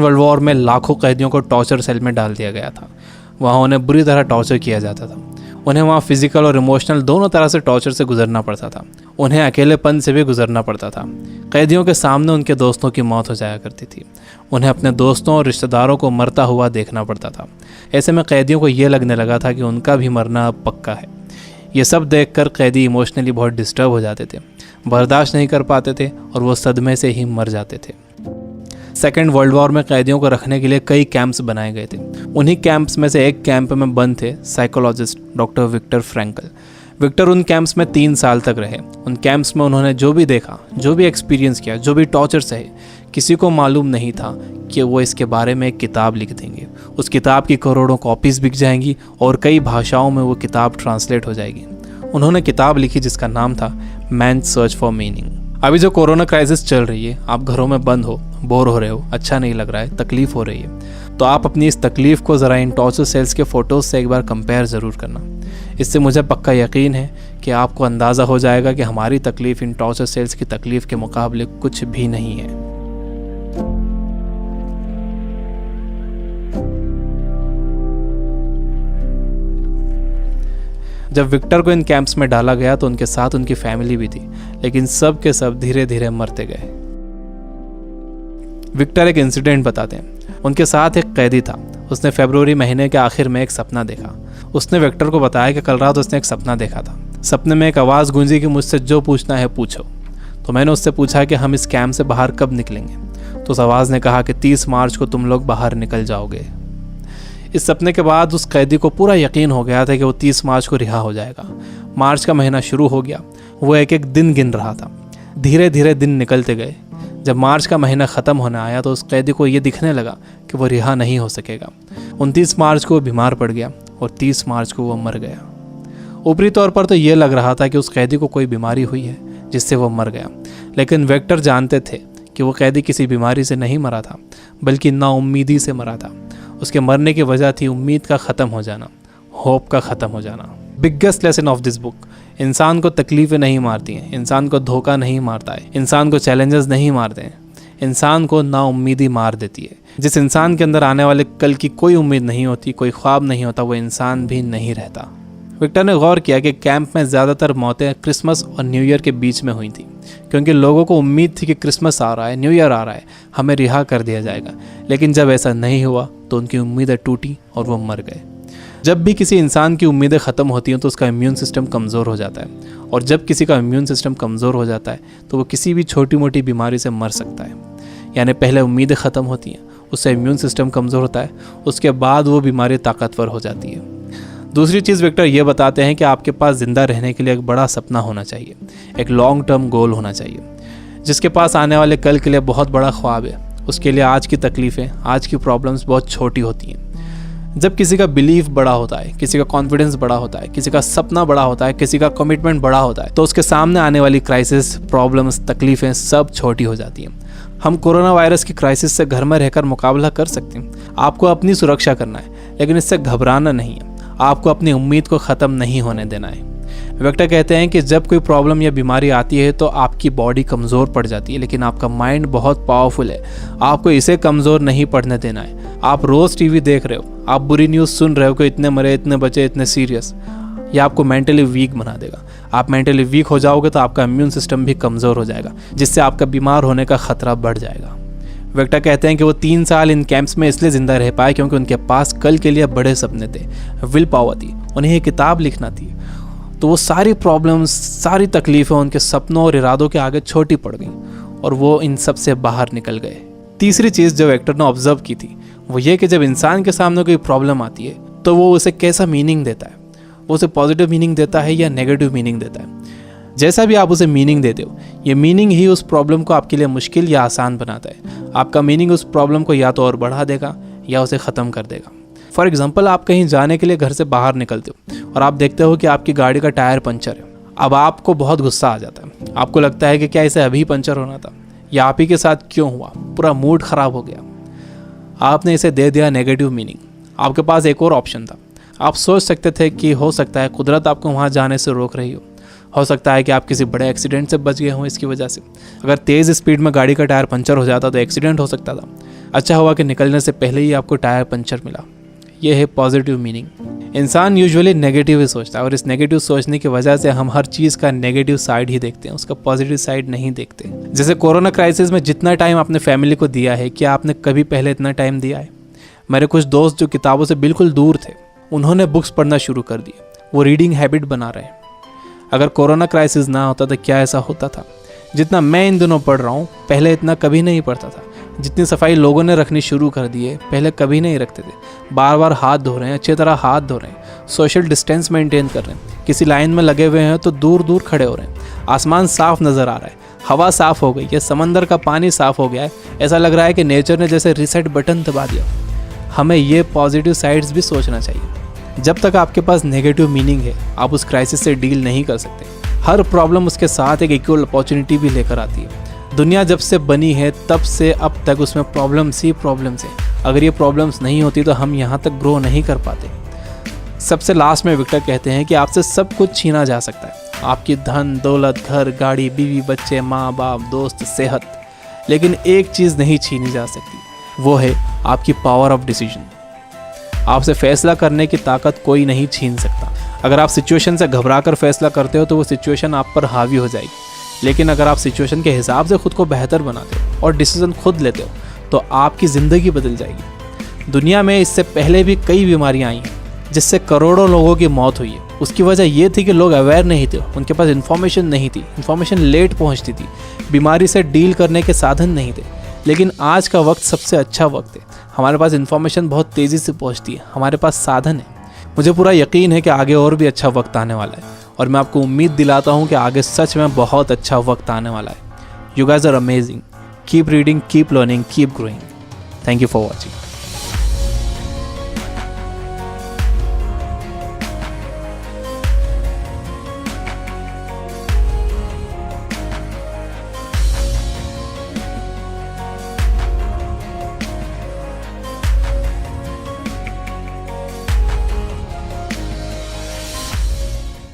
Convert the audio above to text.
World war में लाखों कैदियों को टॉर्चर सेल में डाल दिया गया था। वहाँ उन्हें बुरी तरह टॉर्चर किया जाता था। उन्हें वहाँ फिजिकल और इमोशनल दोनों तरह से टॉर्चर से गुजरना पड़ता था। उन्हें अकेलेपन से भी गुजरना पड़ता था। कैदियों के सामने उनके दोस्तों की मौत हो जाया करती थी। उन्हें अपने दोस्तों और रिश्तेदारों को मरता हुआ देखना पड़ता था। ऐसे में कैदियों को ये लगने लगा था कि उनका भी मरना अब पक्का है। ये सब देखकर कैदी इमोशनली बहुत डिस्टर्ब हो जाते थे, बर्दाश्त नहीं कर पाते थे और वो सदमे से ही मर जाते थे। सेकेंड वर्ल्ड वॉर में कैदियों को रखने के लिए कई कैंप्स बनाए गए थे। उन्हीं कैंप्स में से एक कैंप में बंद थे psychologist doctor Victor Frankl. Victor उन कैंप्स में 3 साल तक रहे। उन कैंप्स में उन्होंने जो भी देखा, जो भी एक्सपीरियंस किया, जो भी टॉर्चर सहे, किसी को मालूम नहीं था कि वो इसके बारे में एक किताब लिख देंगे। उस किताब की करोड़ों कॉपीज़ बिक जाएंगी और कई भाषाओं में वो किताब ट्रांसलेट हो जाएगी। उन्होंने किताब लिखी जिसका नाम था मैन सर्च फॉर मीनिंग। अभी जो कोरोना क्राइसिस चल रही है, आप घरों में बंद हो, बोर हो रहे हो, अच्छा नहीं लग रहा है, तकलीफ़ हो रही है, तो आप अपनी इस तकलीफ़ को ज़रा इन टॉर्चर सेल्स के फ़ोटोज़ से एक बार कंपेयर ज़रूर करना। इससे मुझे पक्का यकीन है कि आपको अंदाज़ा हो जाएगा कि हमारी तकलीफ़ इन टॉर्चर सेल्स की तकलीफ़ के मुकाबले कुछ भी नहीं है। जब विक्टर को इन कैंप्स में डाला गया तो उनके साथ उनकी फैमिली भी थी, लेकिन सब के सब धीरे धीरे मरते गए। विक्टर एक इंसिडेंट बताते हैं। उनके साथ एक कैदी था। उसने फरवरी महीने के आखिर में एक सपना देखा। उसने विक्टर को बताया कि कल रात उसने एक सपना देखा था। सपने में एक आवाज़ गूंजी कि मुझसे जो पूछना है पूछो। तो मैंने उससे पूछा कि हम इस कैंप से बाहर कब निकलेंगे। तो उस आवाज़ ने कहा कि 30 मार्च को तुम लोग बाहर निकल जाओगे। इस सपने के बाद उस कैदी को पूरा यकीन हो गया था कि वो 30 मार्च को रिहा हो जाएगा। मार्च का महीना शुरू हो गया। वो एक एक दिन गिन रहा था। धीरे धीरे दिन निकलते गए। जब मार्च का महीना ख़त्म होने आया तो उस कैदी को ये दिखने लगा कि वो रिहा नहीं हो सकेगा। 29 मार्च को वो बीमार पड़ गया और 30 मार्च को वो मर गया। ऊपरी तौर पर तो ये लग रहा था कि उस कैदी को कोई बीमारी हुई है जिससे वो मर गया, लेकिन विक्टर जानते थे कि वो कैदी किसी बीमारी से नहीं मरा था, बल्कि नाउम्मीदी से मरा था। उसके मरने की वजह थी उम्मीद का ख़त्म हो जाना, होप का ख़त्म हो जाना। Biggest lesson of this book, इंसान को तकलीफ़ें नहीं मारती हैं, इंसान को धोखा नहीं मारता है, इंसान को चैलेंजेस नहीं मारते हैं, इंसान को नाउम्मीदी मार देती है। जिस इंसान के अंदर आने वाले कल की कोई उम्मीद नहीं होती, कोई ख्वाब नहीं होता, वो इंसान भी नहीं रहता। विक्टर ने गौर किया कि कैंप में ज़्यादातर मौतें क्रिसमस और न्यू ईयर के बीच में हुई थी, क्योंकि लोगों को उम्मीद थी कि क्रिसमस आ रहा है, न्यू ईयर आ रहा है, हमें रिहा कर दिया जाएगा। लेकिन जब ऐसा नहीं हुआ तो उनकी उम्मीदें टूटी और वो मर गए। जब भी किसी इंसान की उम्मीदें ख़त्म होती हैं तो उसका इम्यून सिस्टम कमज़ोर हो जाता है, और जब किसी का इम्यून सिस्टम कमज़ोर हो जाता है तो वो किसी भी छोटी मोटी बीमारी से मर सकता है। यानी पहले उम्मीदें ख़त्म होती हैं, उससे इम्यून सिस्टम कमज़ोर होता है, उसके बाद वो बीमारी ताकतवर हो जाती है। दूसरी चीज़ विक्टर ये बताते हैं कि आपके पास ज़िंदा रहने के लिए एक बड़ा सपना होना चाहिए, एक लॉन्ग टर्म गोल होना चाहिए। जिसके पास आने वाले कल के लिए बहुत बड़ा ख्वाब है, उसके लिए आज की तकलीफ़ें, आज की प्रॉब्लम्स बहुत छोटी होती हैं। जब किसी का बिलीफ बड़ा होता है, किसी का कॉन्फिडेंस बड़ा होता है, किसी का सपना बड़ा होता है, किसी का कमिटमेंट बड़ा होता है, तो उसके सामने आने वाली क्राइसिस, प्रॉब्लम्स, तकलीफ़ें सब छोटी हो जाती हैं। हम कोरोना वायरस की क्राइसिस से घर में रहकर मुकाबला कर सकते हैं। आपको अपनी सुरक्षा करना है, लेकिन इससे घबराना नहीं है। आपको अपनी उम्मीद को ख़त्म नहीं होने देना है। विक्टर कहते हैं कि जब कोई प्रॉब्लम या बीमारी आती है तो आपकी बॉडी कमज़ोर पड़ जाती है, लेकिन आपका माइंड बहुत पावरफुल है। आपको इसे कमज़ोर नहीं पड़ने देना है। आप रोज़ टीवी देख रहे हो, आप बुरी न्यूज़ सुन रहे हो कि इतने मरे, इतने बचे, इतने सीरियस, यह आपको मेंटली वीक बना देगा। आप मेंटली वीक हो जाओगे तो आपका इम्यून सिस्टम भी कमज़ोर हो जाएगा, जिससे आपका बीमार होने का ख़तरा बढ़ जाएगा। विक्टर कहते हैं कि वो 3 साल इन कैंप्स में इसलिए ज़िंदा रह पाए क्योंकि उनके पास कल के लिए बड़े सपने थे, विल पावर थी, उन्हें एक किताब लिखना थी। तो वो सारी प्रॉब्लम्स, सारी तकलीफ़ें उनके सपनों और इरादों के आगे छोटी पड़ गईं और वो इन सब से बाहर निकल गए। तीसरी चीज़ जो विक्टर ने ऑब्जर्व की थी वो ये कि जब इंसान के सामने कोई प्रॉब्लम आती है तो वो उसे कैसा मीनिंग देता है। वो उसे पॉजिटिव मीनिंग देता है या नेगेटिव मीनिंग देता है। जैसा भी आप उसे मीनिंग देते हो, ये मीनिंग ही उस प्रॉब्लम को आपके लिए मुश्किल या आसान बनाता है। आपका मीनिंग उस प्रॉब्लम को या तो और बढ़ा देगा या उसे ख़त्म कर देगा। फॉर एग्जाम्पल, आप कहीं जाने के लिए घर से बाहर निकलते हो और आप देखते हो कि आपकी गाड़ी का टायर पंचर है। अब आपको बहुत गुस्सा आ जाता है। आपको लगता है कि क्या इसे अभी पंचर होना था, या आप ही के साथ क्यों हुआ, पूरा मूड ख़राब हो गया। आपने इसे दे दिया नेगेटिव मीनिंग। आपके पास एक और ऑप्शन था। आप सोच सकते थे कि हो सकता है कुदरत आपको वहाँ जाने से रोक रही हो सकता है कि आप किसी बड़े एक्सीडेंट से बच गए हों इसकी वजह से। अगर तेज़ स्पीड में गाड़ी का टायर पंचर हो जाता तो एक्सीडेंट हो सकता था। अच्छा हुआ कि निकलने से पहले ही आपको टायर पंचर मिला। यह है पॉजिटिव मीनिंग। इंसान यूजुअली नेगेटिव ही सोचता है और इस नेगेटिव सोचने की वजह से हम हर चीज़ का नेगेटिव साइड ही देखते हैं, उसका पॉजिटिव साइड नहीं देखते। जैसे कोरोना क्राइसिस में जितना टाइम आपने फैमिली को दिया है, क्या आपने कभी पहले इतना टाइम दिया है? मेरे कुछ दोस्त जो किताबों से बिल्कुल दूर थे, उन्होंने बुक्स पढ़ना शुरू कर दिए। वो रीडिंग हैबिट बना रहे हैं। अगर कोरोना क्राइसिस ना होता तो क्या ऐसा होता था? जितना मैं इन दिनों पढ़ रहा हूँ, पहले इतना कभी नहीं पढ़ता था। जितनी सफाई लोगों ने रखनी शुरू कर दी है, पहले कभी नहीं रखते थे। बार बार हाथ धो रहे हैं, अच्छी तरह हाथ धो रहे हैं, सोशल डिस्टेंस मेंटेन कर रहे हैं। किसी लाइन में लगे हुए हैं तो दूर दूर खड़े हो रहे हैं। आसमान साफ नज़र आ रहा है, हवा साफ हो गई है, समंदर का पानी साफ हो गया है। ऐसा लग रहा है कि नेचर ने जैसे रीसेट बटन दबा दिया। हमें ये पॉजिटिव साइड्स भी सोचना चाहिए। जब तक आपके पास नेगेटिव मीनिंग है, आप उस क्राइसिस से डील नहीं कर सकते। हर प्रॉब्लम उसके साथ एक इक्वल अपॉर्चुनिटी भी लेकर आती है। दुनिया जब से बनी है तब से अब तक उसमें प्रॉब्लम्स ही प्रॉब्लम्स हैं। अगर ये प्रॉब्लम्स नहीं होती तो हम यहाँ तक ग्रो नहीं कर पाते। सबसे लास्ट में विक्टर कहते हैं कि आपसे सब कुछ छीना जा सकता है, आपकी धन दौलत, घर, गाड़ी, बीवी, बच्चे, माँ बाप, दोस्त, सेहत, लेकिन एक चीज़ नहीं छीनी जा सकती, वो है आपकी पावर ऑफ डिसीजन। आपसे फैसला करने की ताकत कोई नहीं छीन सकता। अगर आप सिचुएशन से घबरा कर फैसला करते हो तो वो सिचुएशन आप पर हावी हो जाएगी, लेकिन अगर आप सिचुएशन के हिसाब से खुद को बेहतर बनाते हो और डिसीजन खुद लेते हो तो आपकी ज़िंदगी बदल जाएगी। दुनिया में इससे पहले भी कई बीमारियां आई हैं जिससे करोड़ों लोगों की मौत हुई है। उसकी वजह ये थी कि लोग अवेयर नहीं थे, उनके पास इन्फॉर्मेशन नहीं थी, इन्फॉर्मेशन लेट पहुंचती थी, बीमारी से डील करने के साधन नहीं थे। लेकिन आज का वक्त सबसे अच्छा वक्त है। हमारे पास इन्फॉर्मेशन बहुत तेज़ी से पहुंचती है, हमारे पास साधन है। मुझे पूरा यकीन है कि आगे और भी अच्छा वक्त आने वाला है और मैं आपको उम्मीद दिलाता हूँ कि आगे सच में बहुत अच्छा वक्त आने वाला है। You guys are amazing. Keep reading, keep learning, keep growing. Thank you for watching.